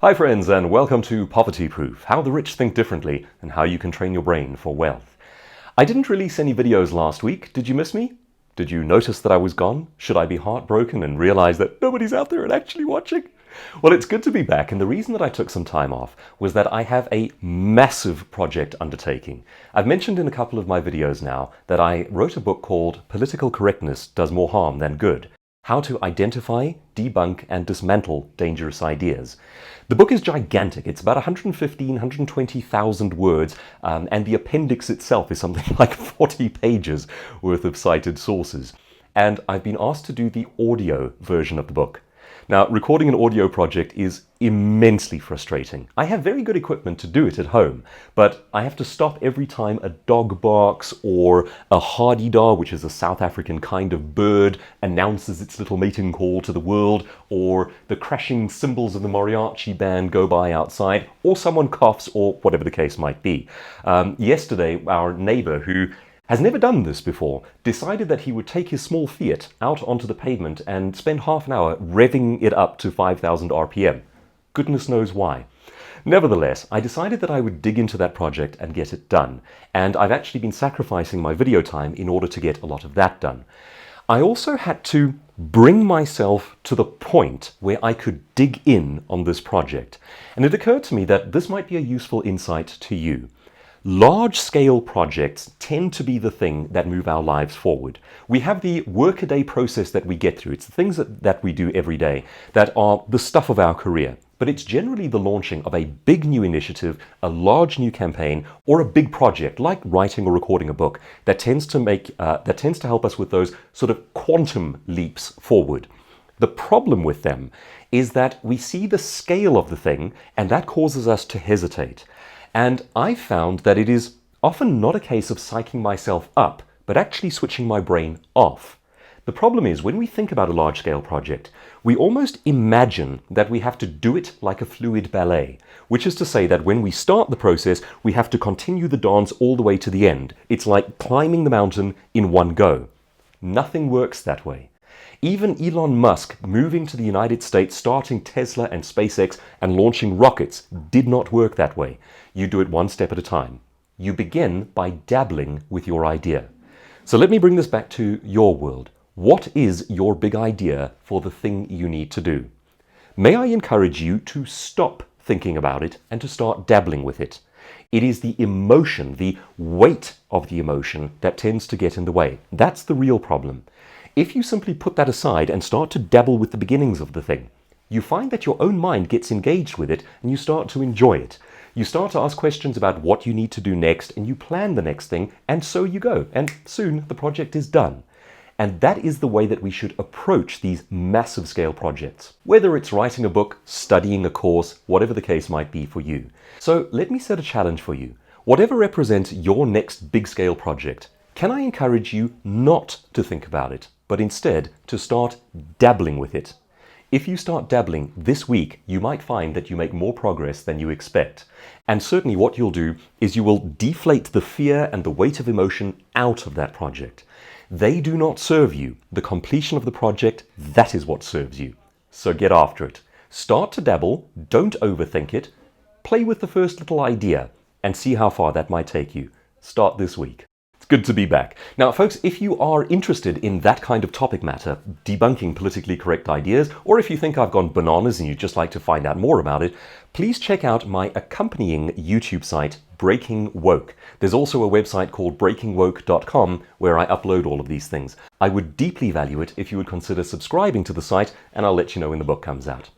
Hi friends, and welcome to Poverty Proof, how the rich think differently and how you can train your brain for wealth. I didn't release any videos last week. Did you miss me? Did you notice that I was gone? Should I be heartbroken and realize that nobody's out there and actually watching? Well, it's good to be back, and the reason that I took some time off was that I have a massive project undertaking. I've mentioned in a couple of my videos now that I wrote a book called Political Correctness Does More Harm Than Good: How to Identify, Debunk, and Dismantle Dangerous Ideas. The book is gigantic. It's about 120,000 words, and the appendix itself is something like 40 pages worth of cited sources. And I've been asked to do the audio version of the book. Now, recording an audio project is immensely frustrating. I have very good equipment to do it at home, but I have to stop every time a dog barks or a hardy-daw, which is a South African kind of bird, announces its little mating call to the world, or the crashing cymbals of the mariachi band go by outside, or someone coughs, or whatever the case might be. Yesterday, our neighbor, who has never done this before, decided that he would take his small Fiat out onto the pavement and spend half an hour revving it up to 5,000 RPM. Goodness knows why. Nevertheless, I decided that I would dig into that project and get it done, and I've actually been sacrificing my video time in order to get a lot of that done. I also had to bring myself to the point where I could dig in on this project, and it occurred to me that this might be a useful insight to you. Large-scale projects tend to be the thing that move our lives forward. We have the workaday process that we get through. It's the things that we do every day that are the stuff of our career. But it's generally the launching of a big new initiative, a large new campaign, or a big project like writing or recording a book that tends to help us with those sort of quantum leaps forward. The problem with them is that we see the scale of the thing, and that causes us to hesitate. And I found that it is often not a case of psyching myself up, but actually switching my brain off. The problem is, when we think about a large-scale project, we almost imagine that we have to do it like a fluid ballet, which is to say that when we start the process, we have to continue the dance all the way to the end. It's like climbing the mountain in one go. Nothing works that way. Even Elon Musk moving to the United States, starting Tesla and SpaceX, and launching rockets did not work that way. You do it one step at a time. You begin by dabbling with your idea. So let me bring this back to your world. What is your big idea for the thing you need to do? May I encourage you to stop thinking about it and to start dabbling with it? It is the emotion, the weight of the emotion, that tends to get in the way. That's the real problem. If you simply put that aside and start to dabble with the beginnings of the thing, you find that your own mind gets engaged with it and you start to enjoy it. You start to ask questions about what you need to do next, and you plan the next thing, and so you go, and soon the project is done. And that is the way that we should approach these massive scale projects, whether it's writing a book, studying a course, whatever the case might be for you. So let me set a challenge for you. Whatever represents your next big scale project, can I encourage you not to think about it, but instead to start dabbling with it? If you start dabbling this week, you might find that you make more progress than you expect. And certainly what you'll do is you will deflate the fear and the weight of emotion out of that project. They do not serve you. The completion of the project, that is what serves you. So get after it. Start to dabble, don't overthink it. Play with the first little idea and see how far that might take you. Start this week. Good to be back. Now, folks, if you are interested in that kind of topic matter, debunking politically correct ideas, or if you think I've gone bananas and you'd just like to find out more about it, please check out my accompanying YouTube site, Breaking Woke. There's also a website called breakingwoke.com where I upload all of these things. I would deeply value it if you would consider subscribing to the site, and I'll let you know when the book comes out.